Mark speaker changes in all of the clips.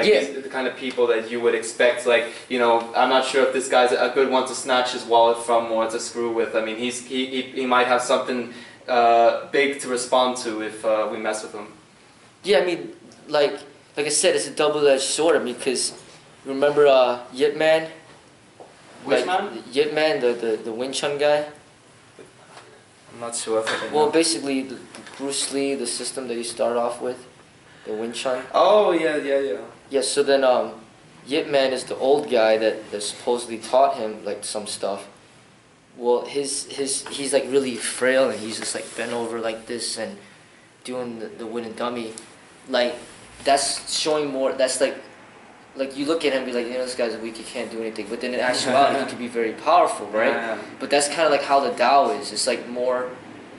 Speaker 1: Like
Speaker 2: Yeah.
Speaker 1: the kind of people that you would expect, like, you know, I'm not sure if this guy's a good one to snatch his wallet from or to screw with. I mean, he might have something big to respond to if we mess with him.
Speaker 2: Yeah, I mean, like I said, it's a double-edged sword. I mean, because remember Yip Man?
Speaker 1: Which man?
Speaker 2: Yip Man, the Wing Chun guy.
Speaker 1: I'm not sure if I can
Speaker 2: Well,
Speaker 1: know.
Speaker 2: basically, Bruce Lee, the system that he started off with, the Wing Chun.
Speaker 1: Oh, yeah.
Speaker 2: Yeah, so then Yip Man is the old guy that supposedly taught him like some stuff. Well, he's like really frail and he's just like bent over like this and doing the wooden dummy. Like that's showing more. That's like you look at him and be like, you know, this guy's weak, he can't do anything. But then in actuality, he could be very powerful, right?
Speaker 1: Yeah.
Speaker 2: But that's kind of like how the Tao is. It's like more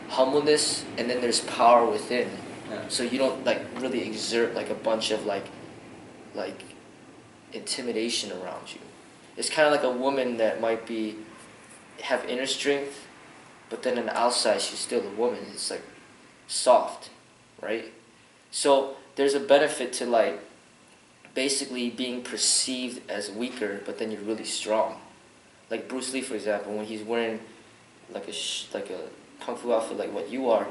Speaker 2: humbleness and then there's power within.
Speaker 1: Yeah.
Speaker 2: So you don't like really exert like a bunch of like intimidation around you. It's kind of like a woman that might have inner strength, but then on the outside she's still a woman. It's like soft, right? So there's a benefit to like basically being perceived as weaker, but then you're really strong. Like Bruce Lee, for example, when he's wearing like a kung fu outfit like what you are,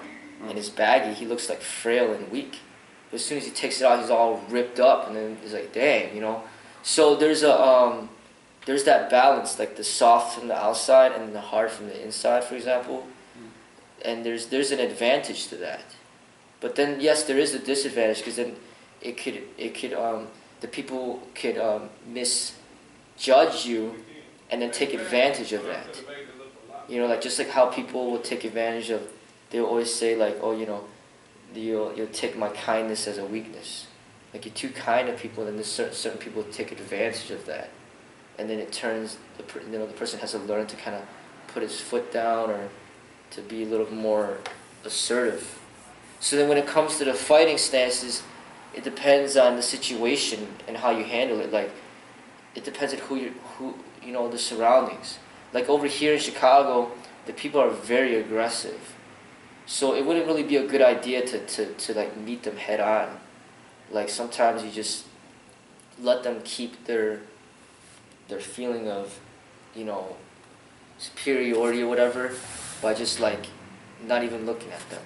Speaker 2: and it's baggy, he looks like frail and weak. But as soon as he takes it out, he's all ripped up, and then it's like, dang, you know. So there's that balance, like the soft from the outside and the hard from the inside, for example. And there's an advantage to that. But then yes, there is a disadvantage because then the people could misjudge you and then take advantage of that. You know, like just like how people will take advantage of. They'll always say like, oh, you know, you'll take my kindness as a weakness. Like you're too kind to people, and then certain people take advantage of that, and then it turns the person has to learn to kind of put his foot down or to be a little more assertive. So then when it comes to the fighting stances, it depends on the situation and how you handle it. Like it depends on who the surroundings. Like over here in Chicago, the people are very aggressive. So it wouldn't really be a good idea to like meet them head on. Like sometimes you just let them keep their feeling of, you know, superiority or whatever by just like not even looking at them,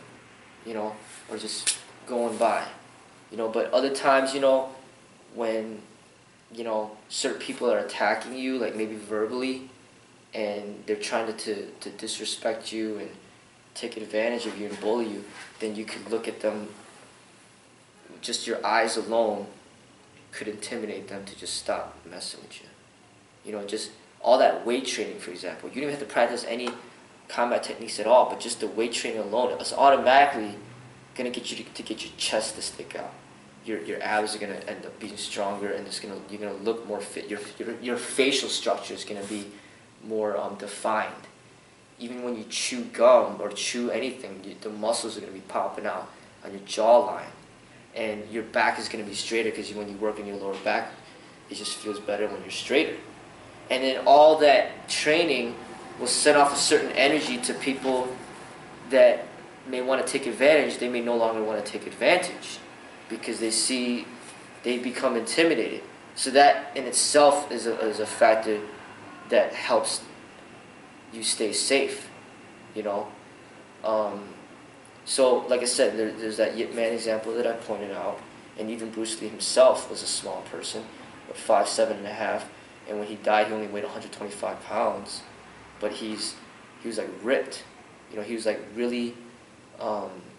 Speaker 2: you know, or just going by, you know. But other times, you know, when, you know, certain people are attacking you, like maybe verbally, and they're trying to disrespect you and take advantage of you and bully you, then you could look at them. Just your eyes alone could intimidate them to just stop messing with you. You know, just all that weight training, for example. You don't even have to practice any combat techniques at all, but just the weight training alone is automatically gonna get you to get your chest to stick out. Your abs are gonna end up being stronger, and you're gonna look more fit. Your facial structure is gonna be more defined. Even when you chew gum or chew anything, the muscles are gonna be popping out on your jawline. And your back is going to be straighter because when you work on your lower back, it just feels better when you're straighter. And then all that training will set off a certain energy to people that may want to take advantage. They may no longer want to take advantage because they become intimidated. So that in itself is a factor that helps you stay safe, you know. So, like I said, there's that Yip Man example that I pointed out, and even Bruce Lee himself was a small person, 5'7.5", and when he died, he only weighed 125 pounds, but he was like ripped, you know, he was like really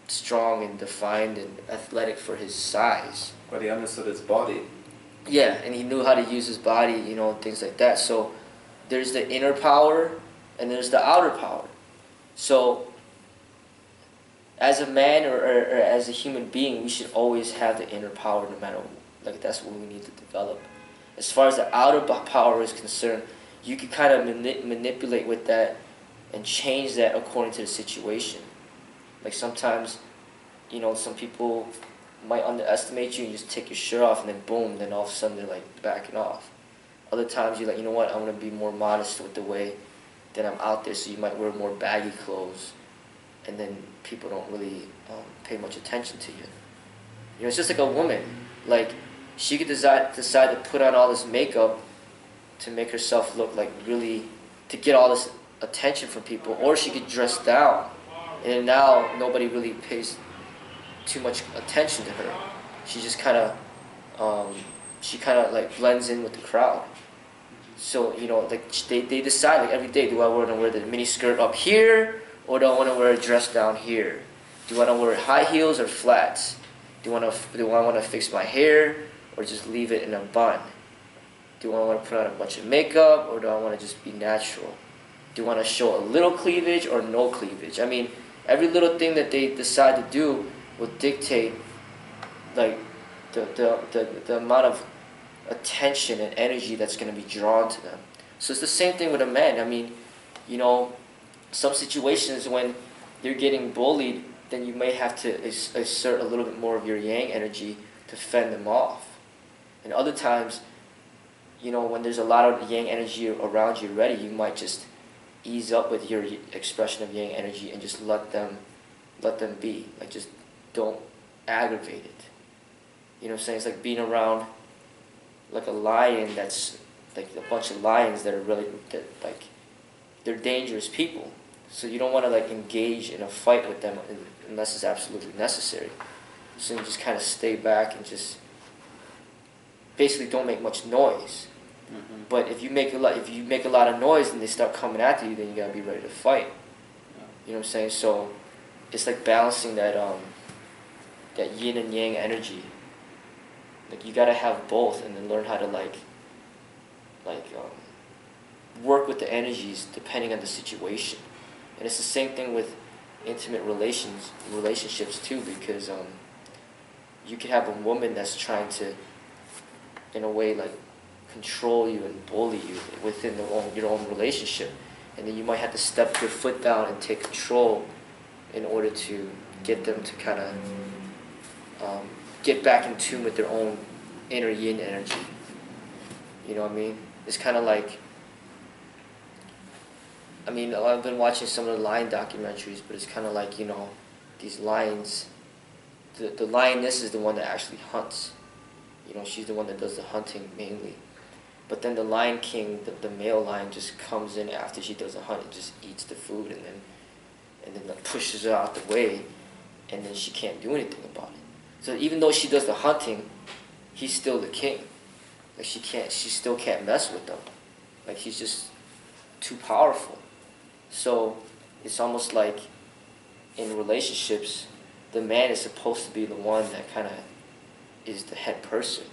Speaker 2: strong and defined and athletic for his size.
Speaker 1: But he understood his body.
Speaker 2: Yeah, and he knew how to use his body, you know, things like that. So, there's the inner power, and there's the outer power. So, as a man or as a human being, we should always have the inner power no matter, like that's what we need to develop. As far as the outer power is concerned, you can kind of manipulate with that and change that according to the situation. Like sometimes, you know, some people might underestimate you and just take your shirt off and then boom, then all of a sudden they're like backing off. Other times you're like, you know what, I'm going to be more modest with the way that I'm out there, so you might wear more baggy clothes. And then people don't really pay much attention to you. You know, it's just like a woman. Like, she could decide to put on all this makeup to make herself look like really, to get all this attention from people, or she could dress down, and now nobody really pays too much attention to her. She just kind of, like blends in with the crowd. So, you know, like they decide like every day, do I want to wear the mini skirt up here, or do I want to wear a dress down here? Do I want to wear high heels or flats? Do I want to fix my hair, or just leave it in a bun? Do I want to put on a bunch of makeup, or do I want to just be natural? Do I want to show a little cleavage or no cleavage? I mean, every little thing that they decide to do will dictate like the amount of attention and energy that's going to be drawn to them. So it's the same thing with a man. I mean, you know, some situations when you're getting bullied, then you may have to assert a little bit more of your yang energy to fend them off. And other times, you know, when there's a lot of yang energy around you already, you might just ease up with your expression of yang energy and just let them be. Like, just don't aggravate it. You know what I'm saying? It's like being around like a lion that's like a bunch of lions that are really, they're dangerous people. So you don't want to like engage in a fight with them unless it's absolutely necessary. So you just kind of stay back and just basically don't make much noise. Mm-hmm. But if you make a lot of noise and they start coming after you, then you gotta be ready to fight. Yeah. You know what I'm saying? So it's like balancing that that yin and yang energy. Like you gotta have both, and then learn how to work with the energies depending on the situation. And it's the same thing with intimate relationships too, because you could have a woman that's trying to, in a way, like control you and bully you within your own relationship, and then you might have to step your foot down and take control in order to get them to kind of get back in tune with their own inner yin energy. You know what I mean? It's kind of like, I mean, I've been watching some of the lion documentaries, but it's kind of like, you know, these lions, the lioness is the one that actually hunts. You know, she's the one that does the hunting mainly. But then the lion king, the male lion, just comes in after she does the hunt and just eats the food, and then like pushes her out the way, and then she can't do anything about it. So even though she does the hunting, he's still the king. Like she still can't mess with them. Like he's just too powerful. So it's almost like in relationships, the man is supposed to be the one that kind of is the head person.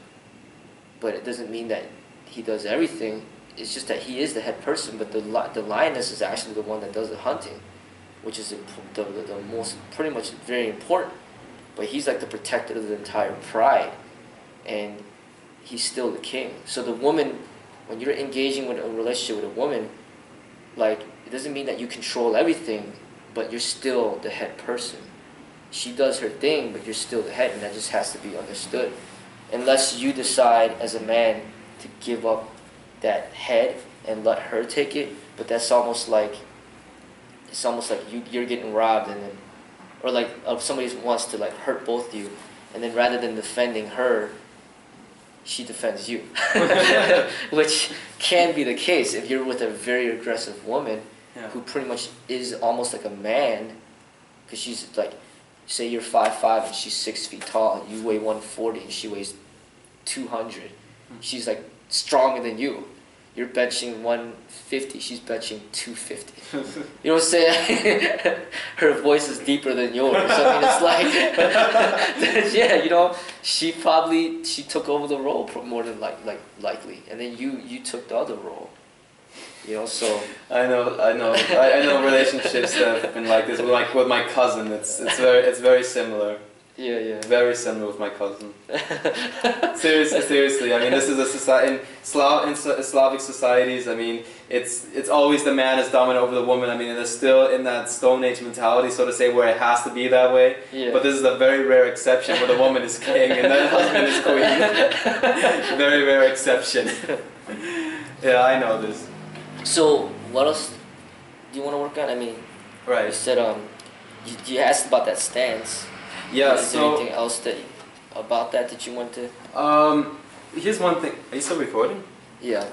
Speaker 2: But it doesn't mean that he does everything. It's just that he is the head person, but the lioness is actually the one that does the hunting, which is the most, pretty much very important. But he's like the protector of the entire pride, and he's still the king. So the woman, when you're engaging with a relationship with a woman, like, it doesn't mean that you control everything, but you're still the head person. She does her thing, but you're still the head, and that just has to be understood. Unless you decide as a man to give up that head and let her take it, but that's almost like, it's almost like you're getting robbed, and then, or like somebody wants to like hurt both of you, and then rather than defending her, she defends you. Which can be the case if you're with a very aggressive woman, yeah, who pretty much is almost like a man, because she's like, say you're 5'5" and she's 6 feet tall, you weigh 140 and she weighs 200. She's like stronger than you. You're benching 150, she's benching 250. You know what I'm saying? Her voice is deeper than yours. I mean, it's like, yeah, you know, she took over the role more than likely, and then you took the other role. You know, so
Speaker 1: I know relationships that have been like this. With my cousin, it's very similar.
Speaker 2: Yeah.
Speaker 1: Very similar with my cousin. Seriously. I mean, this is a society in Slavic societies. I mean, it's always the man is dominant over the woman. I mean, they're still in that Stone Age mentality, so to say, where it has to be that way. Yeah. But this is a very rare exception where the woman is king and the husband is queen. Very rare exception. Yeah, I know this.
Speaker 2: So, what else do you want to work on? I mean,
Speaker 1: right.
Speaker 2: You said you asked about that stance.
Speaker 1: Yeah.
Speaker 2: Is there anything else that about that you want to?
Speaker 1: Here's one thing. Are you still recording?
Speaker 2: Yeah.